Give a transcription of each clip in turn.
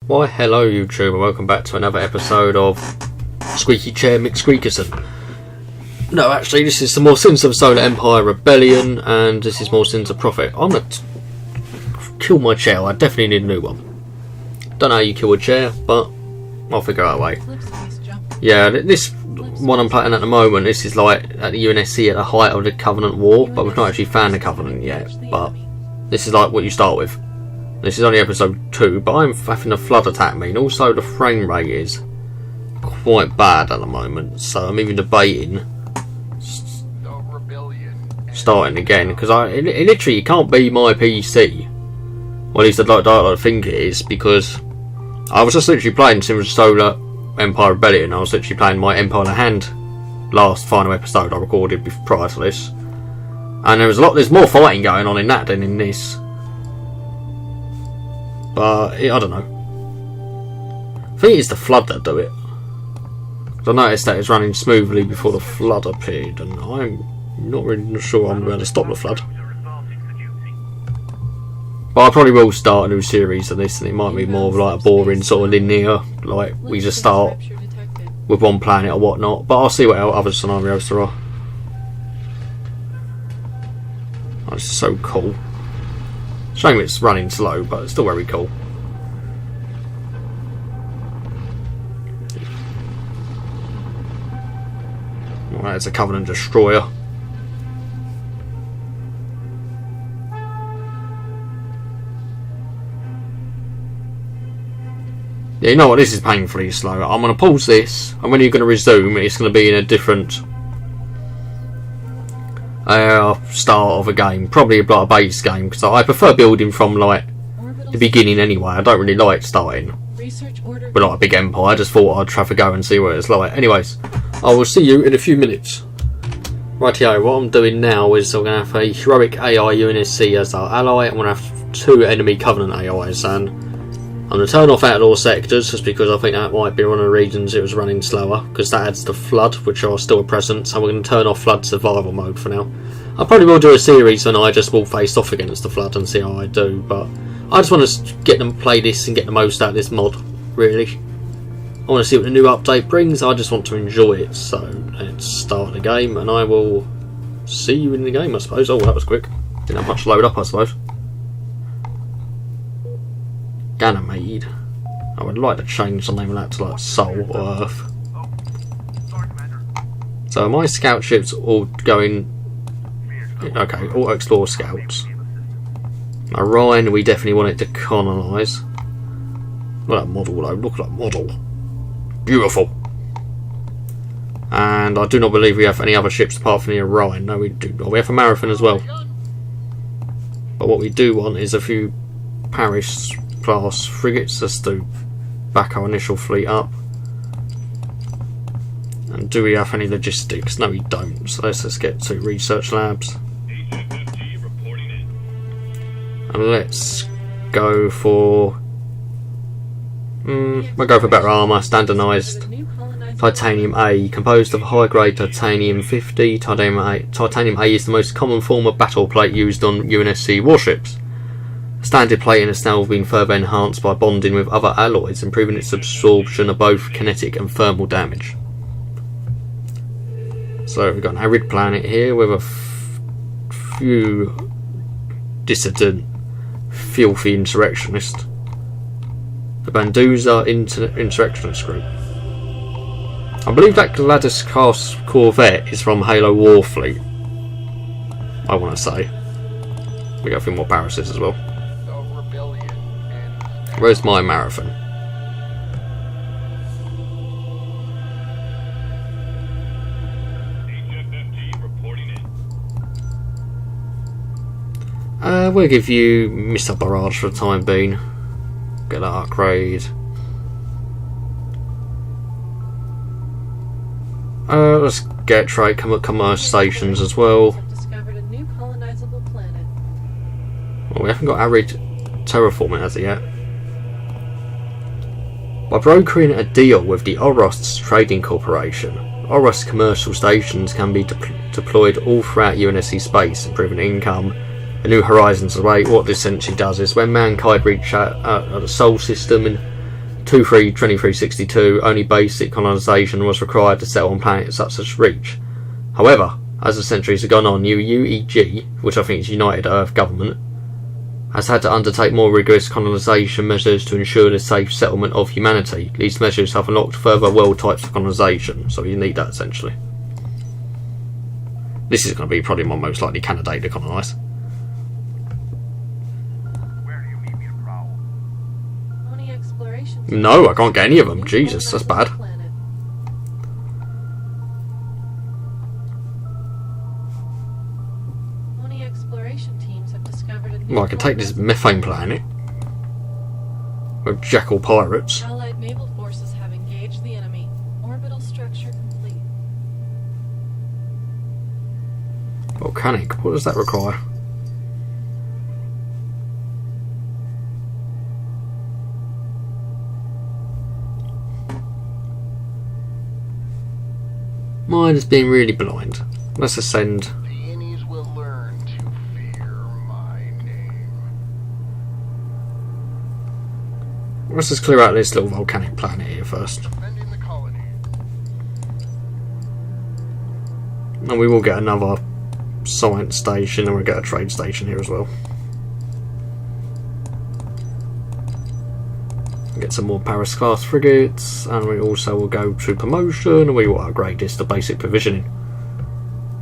Why hello YouTube and welcome back to another episode of Squeaky Chair McSqueakerson. No, actually this is some more Sins of Solar Empire Rebellion and this is more Sins of Prophet. I'm gonna kill my chair. I definitely need a new one. Don't know how you kill a chair, but I'll figure out a way. Yeah, this one I'm playing at the moment, this is like at the UNSC at the height of the Covenant War, but we've not actually found the Covenant yet, but this is like what you start with. This is only episode 2, but I'm having a flood attack me, and also the frame rate is quite bad at the moment, so I'm even debating starting again, because it literally can't be my PC. Well, at least I'd like to think it is, because I was just literally playing Sins of Solar Empire Rebellion. I was literally playing my Empire in the Hand last final episode I recorded prior to this, and there's more fighting going on in that than in this. But I don't know. I think it's the flood that do it. I noticed that it's running smoothly before the flood appeared, and I'm not really sure I'm going to stop the flood. But I probably will start a new series of this, and it might be more of like a boring sort of linear, like we just start with one planet or whatnot. But I'll see what other scenarios there are. Oh, this is so cool. Shame it's running slow, but it's still very cool. Alright, it's a Covenant destroyer. Yeah, you know what? This is painfully slow. I'm going to pause this, and when you're going to resume, it's going to be in a different start of a game, probably like a base game, because I prefer building from like the beginning anyway. I don't really like starting with like a big empire. I just thought I'd try to go and see what it's like. Anyways, I will see you in a few minutes. Rightio, what I'm doing now is I'm going to have a heroic AI UNSC as our ally. I'm going to have 2 enemy Covenant AIs, and I'm going to turn off outlaw sectors just because I think that might be one of the reasons it was running slower, because that adds the flood, which are still present. So we're going to turn off flood survival mode for now. I probably will do a series and I just will face off against the flood and see how I do, but I just want to get them play this and get the most out of this mod, really. I want to see what the new update brings. I just want to enjoy it, so let's start the game and I will see you in the game, I suppose. Oh, that was quick. Didn't have much to load up, I suppose. Ganymede. I would like to change the name of that to like Sol or Earth. So my scout ships all going. Okay, auto explore scouts. Orion, we definitely want it to colonise. Look at that model though, look at that model. Beautiful. And I do not believe we have any other ships apart from the Orion. No, we do not. We have a Marathon as well. But what we do want is a few Paris class frigates just to back our initial fleet up. And do we have any logistics? No, we don't. So let's just get to research labs. And let's go for we'll go for better armour, standardised titanium A, composed of high grade titanium 50. Titanium A is the most common form of battle plate used on UNSC warships. Standard plating has now been further enhanced by bonding with other alloys, improving its absorption of both kinetic and thermal damage. So we've got an arid planet here with a few dissident, filthy insurrectionists. The Banduza insurrectionist group. I believe that Gladys class corvette is from Halo Warfleet. I want to say. We got a few more Parises as well. Where's my Marathon? We'll give you Mr. Barrage for the time being. Get that upgrade. Let's get trade commerce stations as well. Well, we haven't got arid terraforming as of yet. By brokering a deal with the Oros Trading Corporation, Oros commercial stations can be deployed all throughout UNSC space, improving income and new horizons away. What this essentially does is when mankind reach out the Sol system and 2362, only basic colonisation was required to settle on planets such as Reach. However, as the centuries have gone on, UEG, which I think is United Earth Government, has had to undertake more rigorous colonisation measures to ensure the safe settlement of humanity. These measures have unlocked further world types of colonisation, so you need that essentially. This is going to be probably my most likely candidate to colonise. No, I can't get any of them. Jesus, that's bad. Well, I can take this methane planet with jackal pirates. Allied naval forces have engaged the enemy. Orbital structure complete. Volcanic. What does that require? Mine has been really blind. Let's ascend. Let's just clear out this little volcanic planet here first. And we will get another science station, and we'll get a trade station here as well. Get some more Paris class frigates, and we also will go to promotion, and we will upgrade this to basic provisioning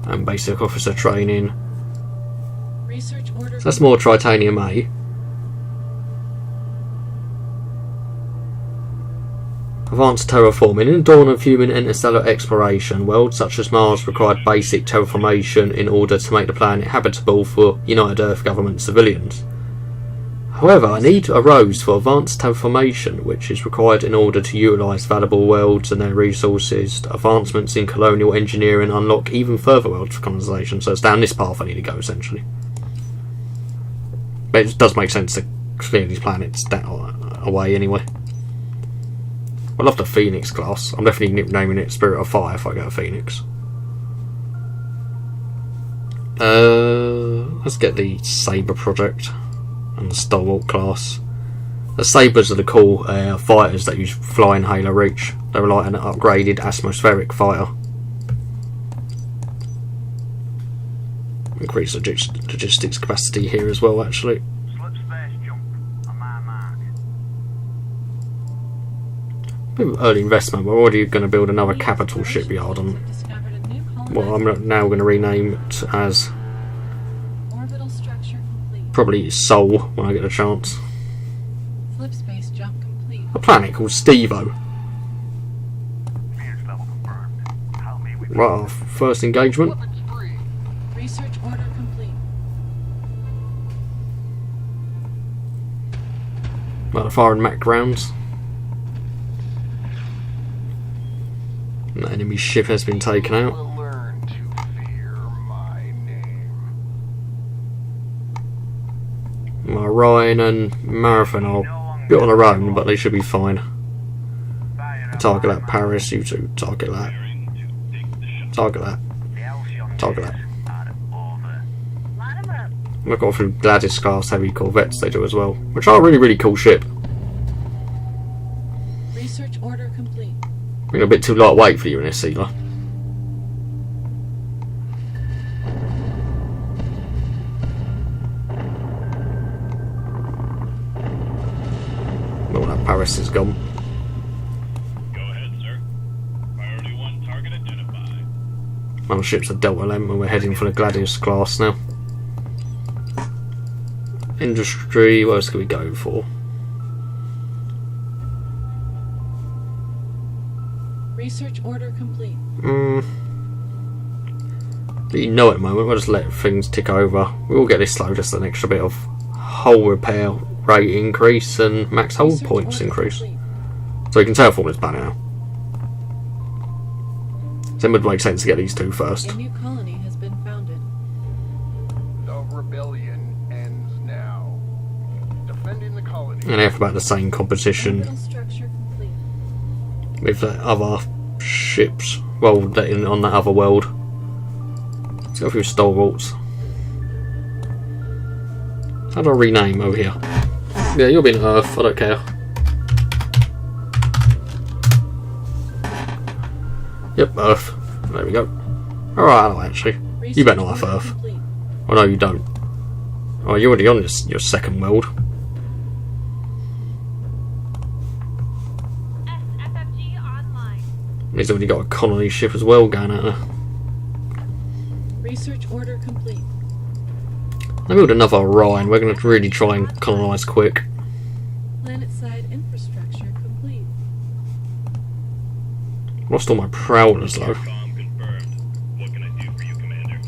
and basic officer training. Research order. So that's more Tritanium A. Advanced terraforming. In the dawn of human interstellar exploration, worlds such as Mars required basic terraformation in order to make the planet habitable for United Earth government civilians. However, a need arose for advanced terraformation, which is required in order to utilise valuable worlds and their resources. Advancements in colonial engineering unlock even further worlds for colonisation, so it's down this path I need to go, essentially. But it does make sense to clear these planets away anyway. I love the Phoenix class. I'm definitely naming it Spirit of Fire if I go Phoenix. Let's get the Sabre project and the Stalwart class. The Sabres are the cool fighters that use flying Halo Reach. They're like an upgraded atmospheric fighter. Increase logistics capacity here as well, actually. Bit of early investment. We're already going to build another capital shipyard on. Well, I'm now going to rename it as probably Seoul when I get a chance. A planet called Stevo. Right, our first engagement. Research order complete. Right, the fire and Mac grounds. The enemy ship has been taken out. My Ryan and Marathon are a bit on their own, but they should be fine. Target that, Paris, you two. Target that. Target that. Target that. Look off through Gladys class heavy corvettes they do as well, which are a really, really cool ship. Research order complete. Being a bit too lightweight for the UNSC, though. Well, that Paris is gone. Go ahead, sir. Priority 1 target identified. My ship's a Delta LM and we're heading for the Gladius class now. Industry, what else can we go for? Research order complete. You know at the moment, we'll just let things tick over. We will get this slow, just an extra bit of hull repair rate increase and max hull points increase. Complete. So you can terraform this planet now. So it would make sense to get these two first. A new colony has been founded. The rebellion ends now. Defending the colony. And they have about the same competition Orbital structure complete. with the other ships. Well, on that other world. Let's go through Stalwarts. How do I rename over here? Yeah, you'll be in Earth, I don't care. Yep, Earth. There we go. Alright, hello, actually. You better not have Earth. Complete. Oh no, you don't. Oh, you're already on your second world. SFFG online. He's already got a colony ship as well going at her. Research order complete. They build another Orion. We're going to really try and colonise quick. Planet-side infrastructure complete. Lost all my prowlers though. Com confirmed. What can I do for you, Commander?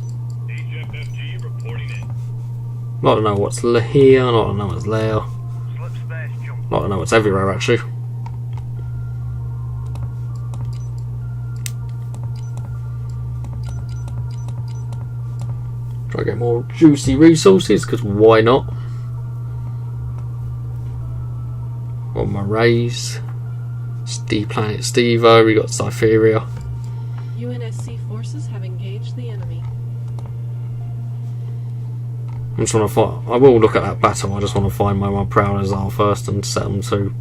HFFG reporting in. Not to know what's here, not to know what's there. Slip space jump. Not to know what's everywhere actually. Try to get more juicy resources, because why not? Got my rays. Planet Stevo, we got Cypheria. UNSC forces have engaged the enemy. I just want to find. I will look at that battle. I just want to find where my prowlers are first and set them to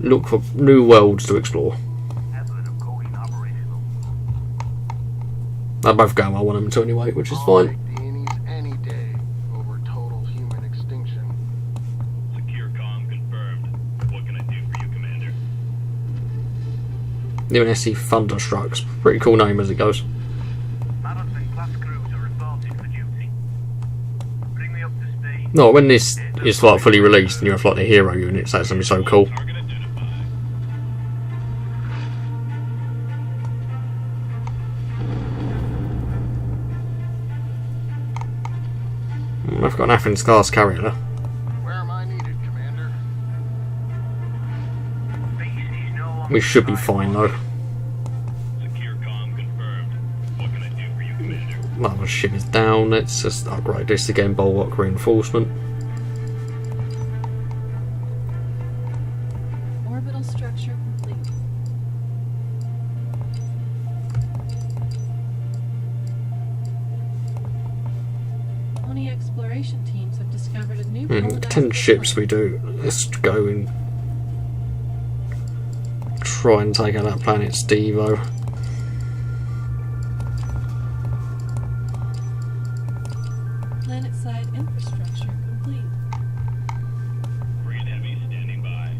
look for new worlds to explore. They're both going where I want them to anyway, which is fine. Deities any day over total human extinction. Secure com confirmed. What can I do for you, Commander? UNSC Thunderstruck's pretty cool name as it goes. Marathon class crews are reported for duty. Bring me up to speed. No, when this is like fully released and you have like the hero units, that's gonna be so cool. Target identified. I've got an Athens class carrier there. Where am I needed, Commander? We should be fine though. Secure com confirmed. What can I do for you, Commander? Another ship is down. Let's just upgrade this again. Bulwark reinforcement. Orbital structure complete. Colony exploration teams have discovered a new 10 colonized ships we planet. do. Let's go and try and take out that planet Stevo. Planet-side infrastructure complete. Free and heavy standing by.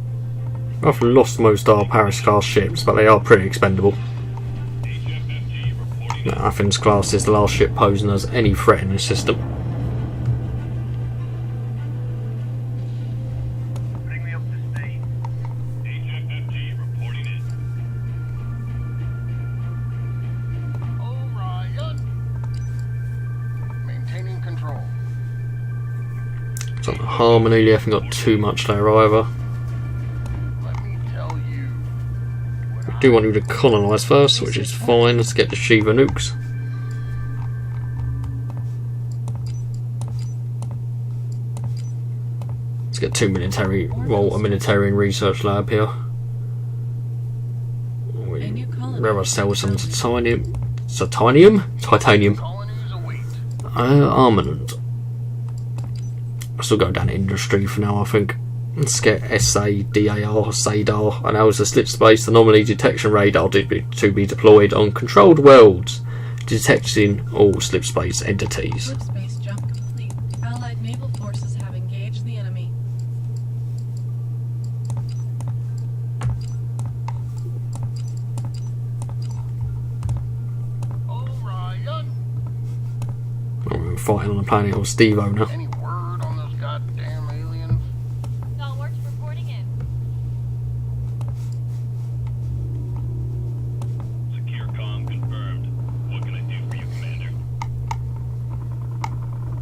I've lost most of our Paris class ships, but they are pretty expendable. HFFG reporting No, Athens class is the last ship posing as any threat in the system. Bring me up to speed. HFFG reporting in. Orion! Maintaining control. So Harmony, I haven't got too much there either. Let me tell you. We do want you to colonise first, which is fine. Let's get the Shiva nukes. Let's get a military research lab here. A new colony. Rather sell some titanium. Colonies await. Armament. I'll still go down to industry for now, I think. Let's get SADAR, and that was a slip space anomaly detection radar to be deployed on controlled worlds, detecting all slip space entities. Slip space jump complete. Allied naval forces have engaged the enemy. Orion! We're fighting on the planet of Stevo now. Any word on those goddamn aliens? Stalwarts reporting in. Secure com confirmed. What can I do for you, Commander?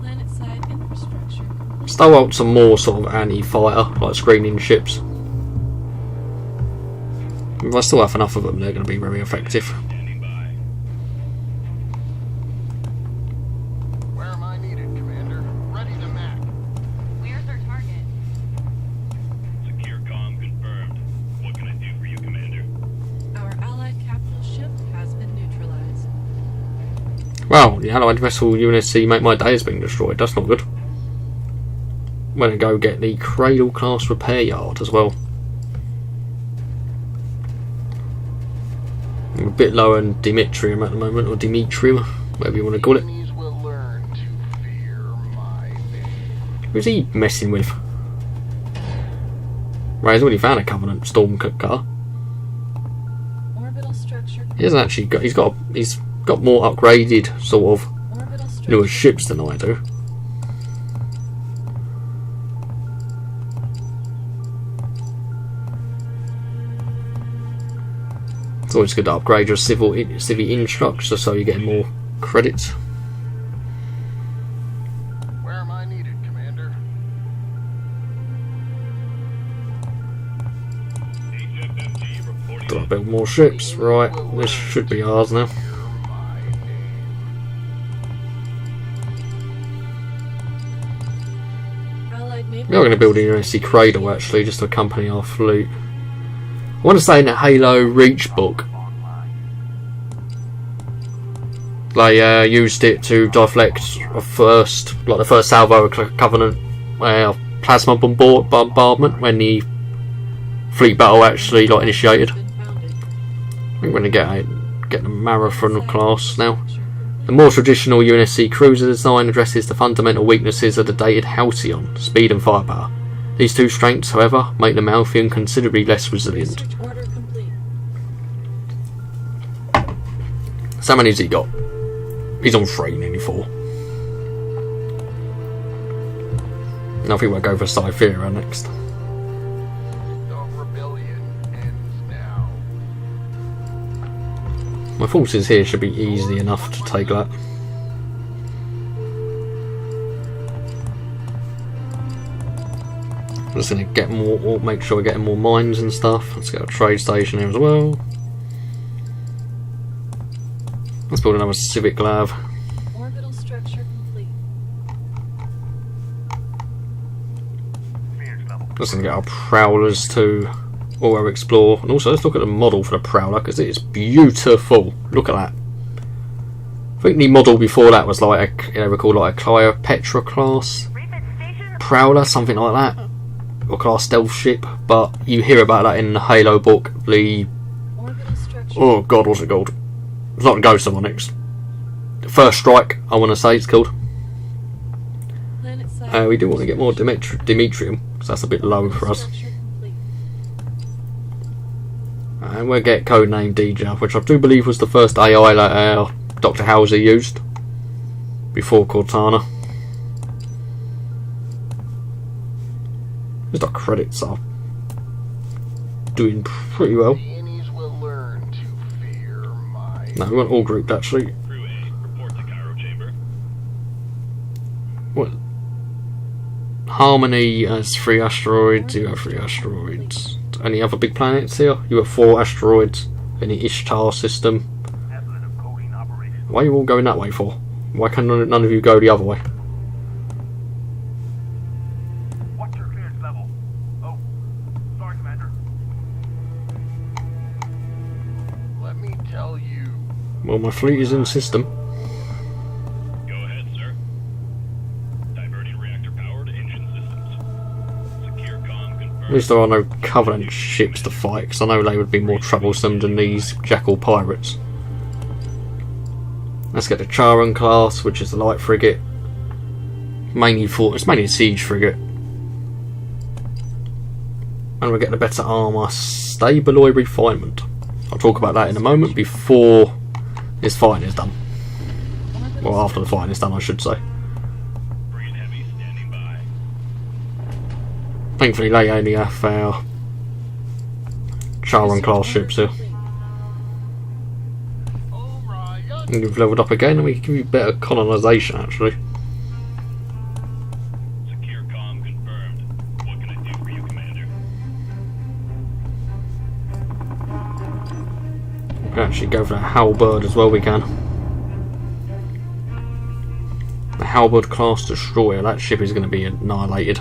Planet-side infrastructure complete. Stow out some more sort of anti-fighter, like screening ships. If I still have enough of them, they're going to be very effective. Standing by. Where am I needed, Commander? Ready to mac. Where's our target? Secure com confirmed. What can I do for you, Commander? Our allied capital ship has been neutralized. Well, the Allied vessel UNSC Make My Day has been destroyed. That's not good. I'm going to go get the Cradle class repair yard as well. a bit low on Dimitrium at the moment, or Dimitrium, whatever you want to call it. Enemies will learn to fear my name. Who's he messing with? Right, he's already found a Covenant storm car. Orbital structure. He hasn't actually got. He's got more upgraded sort of Orbital structure. newer ships than I do. It's always good to upgrade your civil instructor so you get more credits. Where am I needed, Commander? Gotta build more ships. Right, this should be ours now. Fear my name. Allied naval. We are going to build a UNSC cradle actually, just to accompany our fleet. I want to say in the Halo Reach book, they used it to deflect the first salvo of Covenant plasma bombardment when the fleet battle actually initiated. I Been founded. think we're going to get the Marathon class now. The more traditional UNSC cruiser design addresses the fundamental weaknesses of the dated Halcyon, speed and firepower. These two strengths, however, make the Malthian considerably less resilient. Research order complete. So how many has he got? He's on 3, nearly 4. I think we'll go for Sci-fi next. The rebellion ends now. My forces here should be easy enough to take that. I'm just going to get more, make sure we're getting more mines and stuff. Let's get a trade station here as well. Let's build another civic lab. Orbital structure complete. Clearance level. Just going to get our prowlers to auto explore, and also let's look at the model for the prowler because it is beautiful. Look at that. I think the model before that was like a Cleopatra class prowler, something like that, or class stealth ship. But you hear about that in the Halo book. The Orbital structure. oh god, what's it called? It's not Ghost of Onyx. First Strike, I want to say it's called. Planet side. We do want to get more Dimitrium because that's a bit low for us. Structure complete. And we'll get codename DJ, which I do believe was the first AI that Dr. Hauser used before Cortana. Just our credits are doing pretty well. The Innies will learn to fear my No, we want all grouped actually. Crew A, report to Cairo Chamber. What? Harmony has 3 asteroids. You have 3 asteroids. Any other big planets here? You have 4 asteroids in the Ishtar system. Method of coding operation. Why are you all going that way for? Why can none of you go the other way? What's your clearance level? Oh, sorry, Commander. Let me tell you. Well, my fleet is in system. Go ahead, sir. Diverting reactor power to engine systems. Secure comm At confirmed. least there are no Covenant ships to fight, because I know they would be more troublesome than these Jackal pirates. Let's get the Charon class, which is the light frigate. It's mainly a siege frigate. And we'll get the better armour, Stabaloid refinement. I'll talk about that in a moment before this fighting is done. Well, after the fighting is done, I should say. Frigate heavy standing by. Thankfully, they only have our Charon class ships here. Orion. And you've leveled up again, and we can give you better colonisation actually. Secure comm confirmed. What can I do for you, Commander? We can actually go for the Halberd as well, we can. The Halberd class destroyer, that ship is going to be annihilated.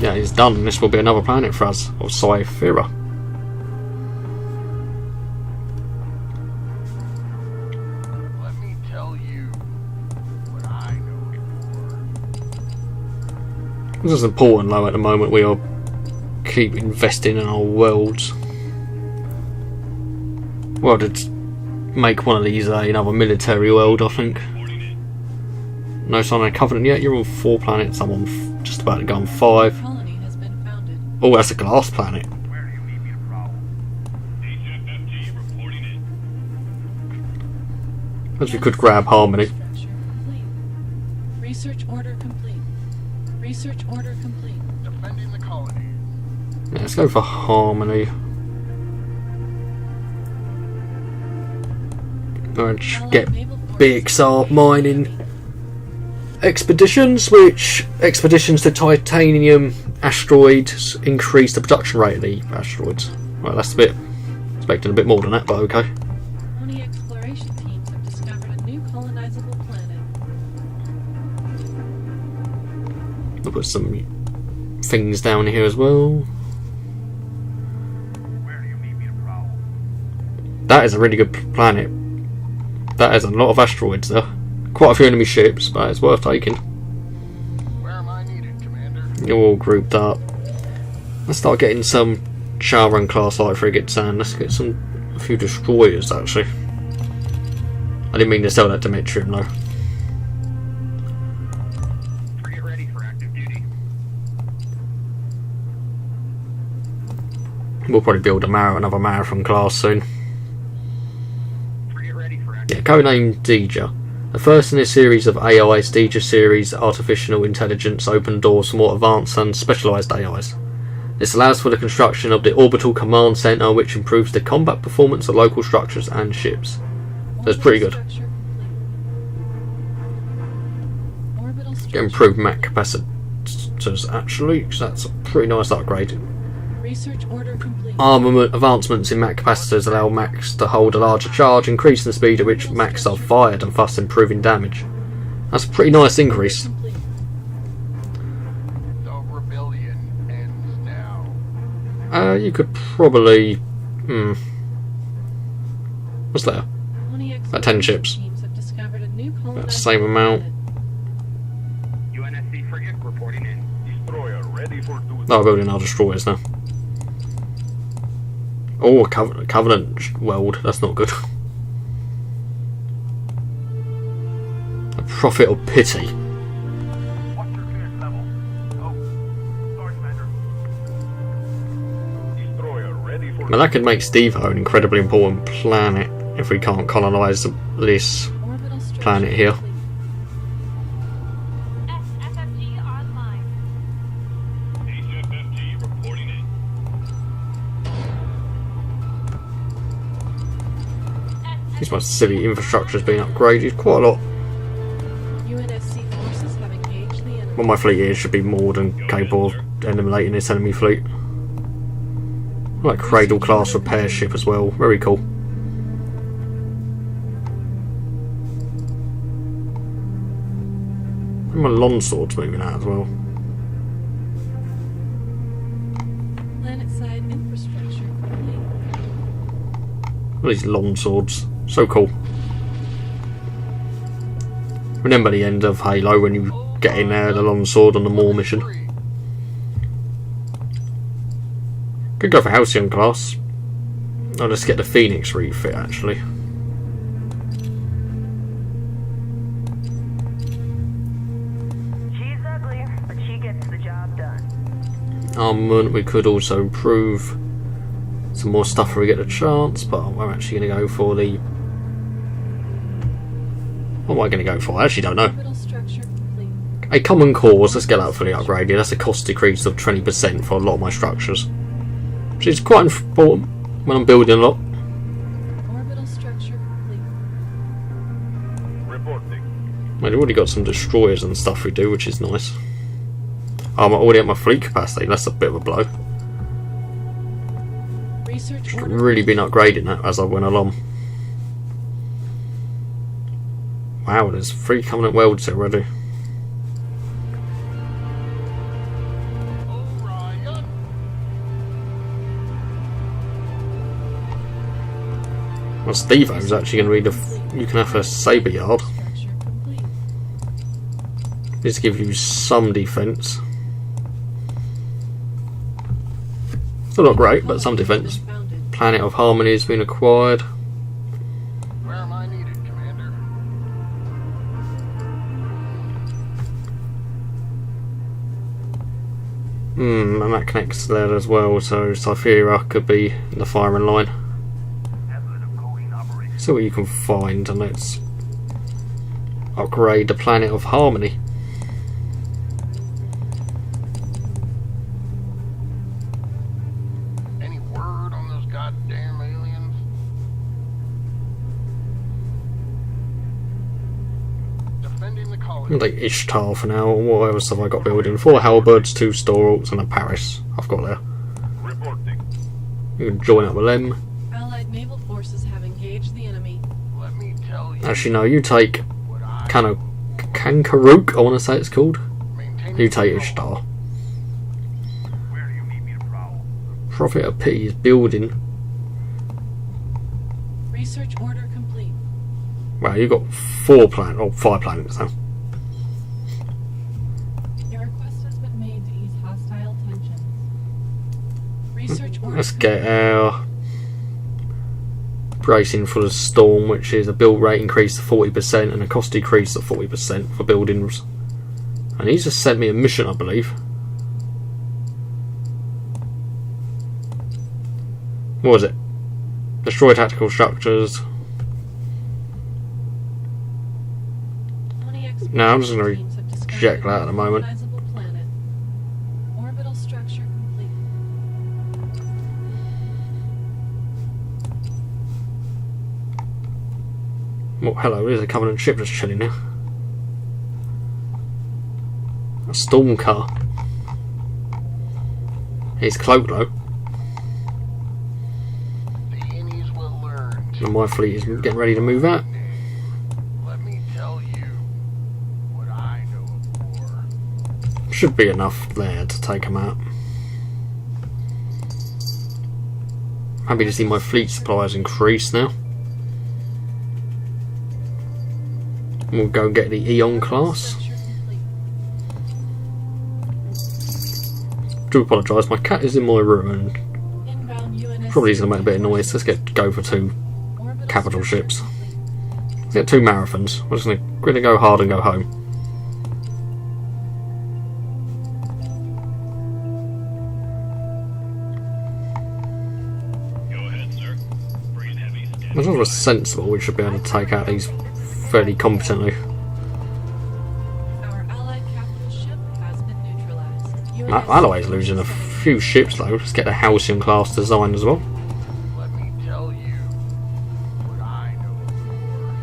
Yeah, it's done. This will be another planet for us, of Sci-fi. Let me tell you. This is important though at the moment. We are keep investing in our worlds. Well, to make one of these another military world, I think. No sign of Covenant yet. You're on 4 planets. I'm on just about to go on 5. Colony has been founded. Oh, that's a glass planet. Where do you need me to prowl? HFFG reporting in. As we could grab Harmony. Structure complete. Research order complete. Research order complete. Defending the colony. Yeah, let's go for Harmony. Let's get BXR mining expeditions, which expeditions to titanium asteroids increase the production rate of the asteroids. Well, that's a bit expecting a bit more than that, but okay. Colony exploration teams have discovered a new colonizable planet. I'll put some things down here as well. Where do you need me to prowl? That is a really good planet. That is a lot of asteroids there. Quite a few enemy ships, but it's worth taking. Where am I needed, Commander? You're all grouped up. Let's start getting some Charon class light frigates and let's get a few destroyers actually. I didn't mean to sell that Demetrium though. Frigate ready for active duty. We'll probably build another Marathon class soon. Frigate ready for active Yeah, codenamed Deja. The first in a series of AIs, Deja series artificial intelligence open doors for more advanced and specialised AIs. This allows for the construction of the Orbital Command Centre, which improves the combat performance of local structures and ships. That's pretty good. Structure complete. Orbital Get structure. improved Mac capacitors actually, 'cause that's a pretty nice upgrade. Research order complete. Armament advancements in Mac capacitors allow Macs to hold a larger charge, increasing the speed at which Macs are fired and thus improving damage. That's a pretty nice increase. Complete. The rebellion ends now. You could probably... What's there? Colony About 10 ships. teams have discovered a new About the colonizable same amount. planet. UNSC frigate reporting in. Destroyer ready for duty. Oh, we're building our destroyers now. Oh, a Covenant world. That's not good. A Prophet of Pity. What's your clearance level? Oh, sorry, Commander. Destroyer ready for Now that could make Stevo an incredibly important planet if we can't colonise this Orbital structure planet here. complete. SFFG online. HFFG reporting in. This my city infrastructure has been upgraded quite a lot. UNSC forces have engaged the enemy. Well, my fleet here should be more than capable of eliminating this enemy fleet. I like Cradle class repair ship as well. Very cool. And my Longsword's moving out as well. Planet-side infrastructure complete. All these Longswords. So cool. Remember the end of Halo when you get in there, the Longsword on the Maw mission. Could go for Halcyon class. I'll just get the Phoenix refit actually. She's ugly, but she gets the job done. Armament, we could also improve some more stuff if we get a chance, but I'm actually going to go for the... What am I going to go for? I actually don't know. Orbital structure complete. A common cause, let's get that fully upgraded. That's a cost decrease of 20% for a lot of my structures, which is quite important when I'm building a lot. Orbital structure complete. Reporting. I've already got some destroyers and stuff we do, which is nice. I'm already at my fleet capacity, that's a bit of a blow. Research I've order really been upgrading that as I went along. Wow, there's 3 Covenant worlds already. Orion. Well, Stevo's actually going to be you can have a Sabre Yard. structure complete. Just to give you some defence. Still not great, but some defence. Founded. Planet of Harmony has been acquired. Where am I needed, Commander? And that connects to there as well, so Cypheria could be in the firing line. Evidence of coding operation. See what you can find, and let's upgrade the Planet of Harmony. Any word on those goddamn aliens? Defending the colony. I'll take Ishtar for now. What else have I got building? 4 halberds, 2 storals, and a Paris I've got there. Reporting. You can join up with them. Allied naval forces have engaged the enemy. Let me tell you Actually, no, you take what I Kankaruk, I want to say it's called. maintain. You take Ishtar. Where do you need me to prowl? Prophet of Pity is building. Research order complete. Wow, you've got 4 planets, or 5 planets now. Your request has been made to ease hostile tensions. Research order Let's get our bracing for the storm, which is a build rate increase to 40% and a cost decrease of 40% for buildings. And he's just sent me a mission, I believe. What was it? Destroy tactical structures. No, I'm just going to reject that at the moment. Planet. Orbital structure complete. Oh, hello, there's a Covenant ship just chilling here. A storm car. He's cloaked though. The innies will learn. And my fleet is getting ready to move out. Let me tell you what I know of war. Should be enough there to take them out. Happy to see my fleet supplies increase now. We'll go get the Eon class. Structure complete. Do apologise, my cat is in my room and Inbound UNSC. probably is going to make a bit of noise. Let's go for 2 Orbital capital structure ships. complete. Let's get 2 marathons. We're just going to go hard and go home. Go ahead, sir. Bring in heavy. As long as we're sensible, we should be able to take out these fairly competently. Our allied capital ship has been neutralized. Alloy's losing a few ships though. Let's get the Halcyon class design as well. Let me tell you what I know of war.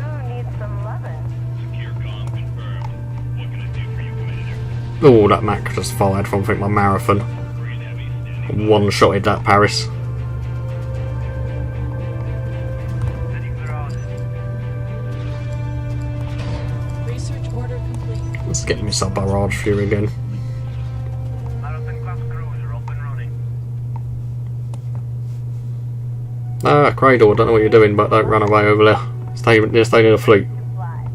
Who needs some lovin'? Secure comm confirmed. What can I do for you, Commander? Oh, that Mac just fired from I think my marathon. Bring in heavy. Standing. One-shotted that Paris. Setting clear on. Research order complete. Let's get the missile barrage fury again. Marathon class cruiser up and running. Cradle, I don't know what you're doing, but don't run away over there. Stay near the fleet. Fly.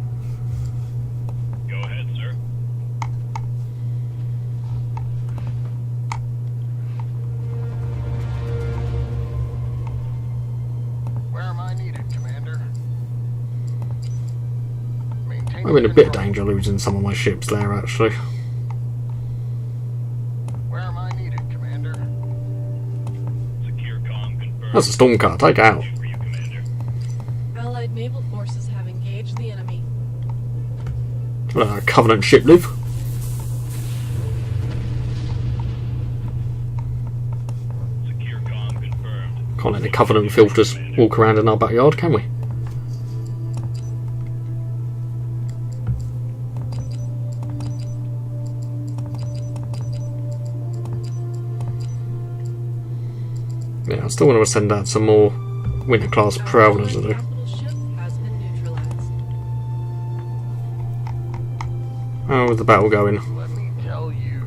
Go ahead, sir. Where am I needed, Commander? Maintain I'm in a bit of control. danger losing some of my ships there actually. Where am I needed, Commander? Secure comm confirmed. That's a storm car, take it out. For you, Commander. Allied naval forces have engaged the enemy. Covenant ship live. Secure comm confirmed. Can't let the Covenant filters walk around in our backyard, can we? Yeah, I still want to send out some more winter class prowlers to do. Capital ship has been neutralized. How's the battle going? Let me tell you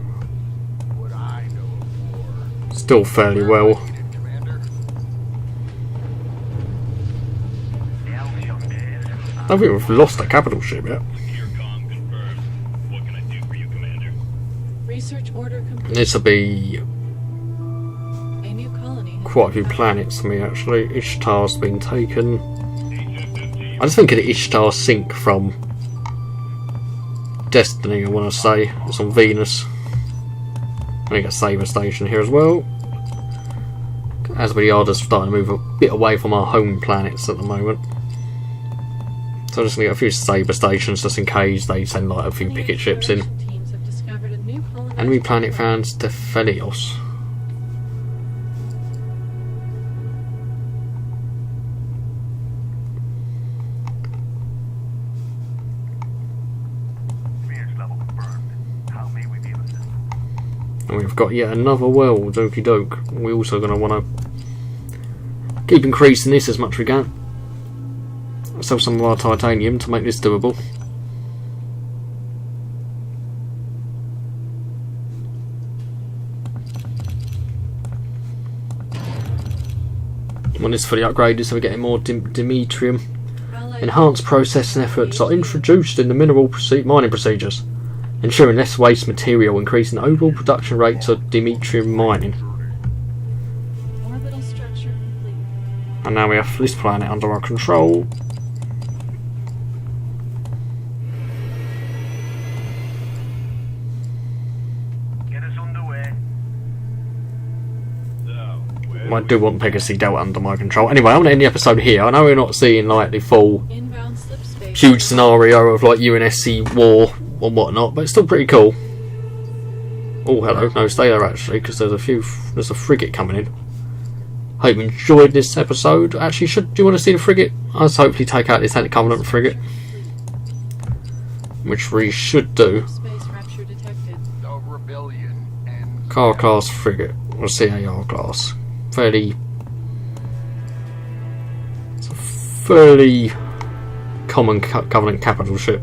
what I know of war. Still fairly Where am I well. needed, Commander? The Halcyon days. I don't think we've lost a capital ship yet. Secure comm confirmed. What can I do for you, Commander? Research order complete. This will be quite a few planets to me actually. Ishtar's been taken. I just think of the Ishtar sink from Destiny, I want to say. It's on Venus. I think a saber station here as well. As we are just starting to move a bit away from our home planets at the moment. So I'm just going to get a few saber stations just in case they send like a few picket ships in. Teams have discovered a new colonized Enemy planet found Stephelios. Clearance level confirmed. How may we be of assistance? And we've got yet another world, okie doke. We're also going to want to keep increasing this as much as we can. Sell some of our titanium to make this doable. Want this fully upgraded so we're getting more Demetrium. Enhanced processing efforts are introduced in the mineral mining procedures, ensuring less waste material, increasing the overall production rates of Demetrium mining. orbital structure complete. And now we have this planet under our control. Get us underway. I do want Pegasus Delta under my control. Anyway, I'm going to end the episode here. I know we're not seeing like the full Inbound slip space. huge scenario of like UNSC war and whatnot, but it's still pretty cool. Oh, hello. No, stay there actually, because there's a frigate coming in. Hope you enjoyed this episode. Actually, do you want to see the frigate? I'll hopefully take out this Covenant frigate, which we should do. Space rapture detected. The rebellion and Car class frigate, or CAR class. It's a fairly common Covenant capital ship.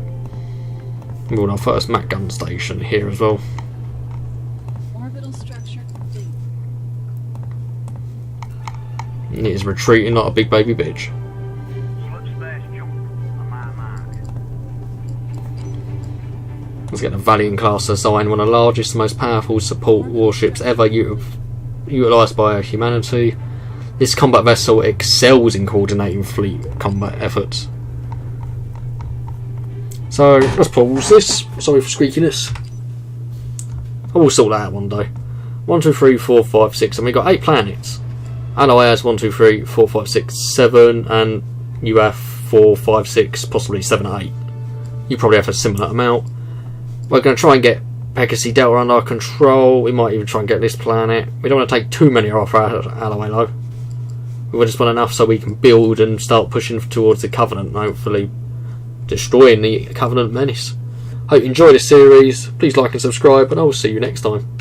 We've got our first Mac gun station here as well. Orbital structure complete. And it is retreating like a big baby bitch. Slip space jump. On my mark. Let's get the Valiant class assigned, one of the largest and most powerful support warships ever utilised by humanity. This combat vessel excels in coordinating fleet combat efforts. So let's pause this. Sorry for squeakiness. I will sort that out one day. 1, 2, 3, 4, 5, 6, and we've got 8 planets. Ally has 1, 2, 3, 4, 5, 6, 7, and you have 4, 5, 6, possibly 7 or 8. You probably have a similar amount. We're going to try and get Pegasus Delta under our control. We might even try and get this planet. We don't want to take too many off our ally though. We just want enough so we can build and start pushing towards the Covenant and hopefully destroying the Covenant menace. Hope you enjoyed this series. Please like and subscribe, and I will see you next time.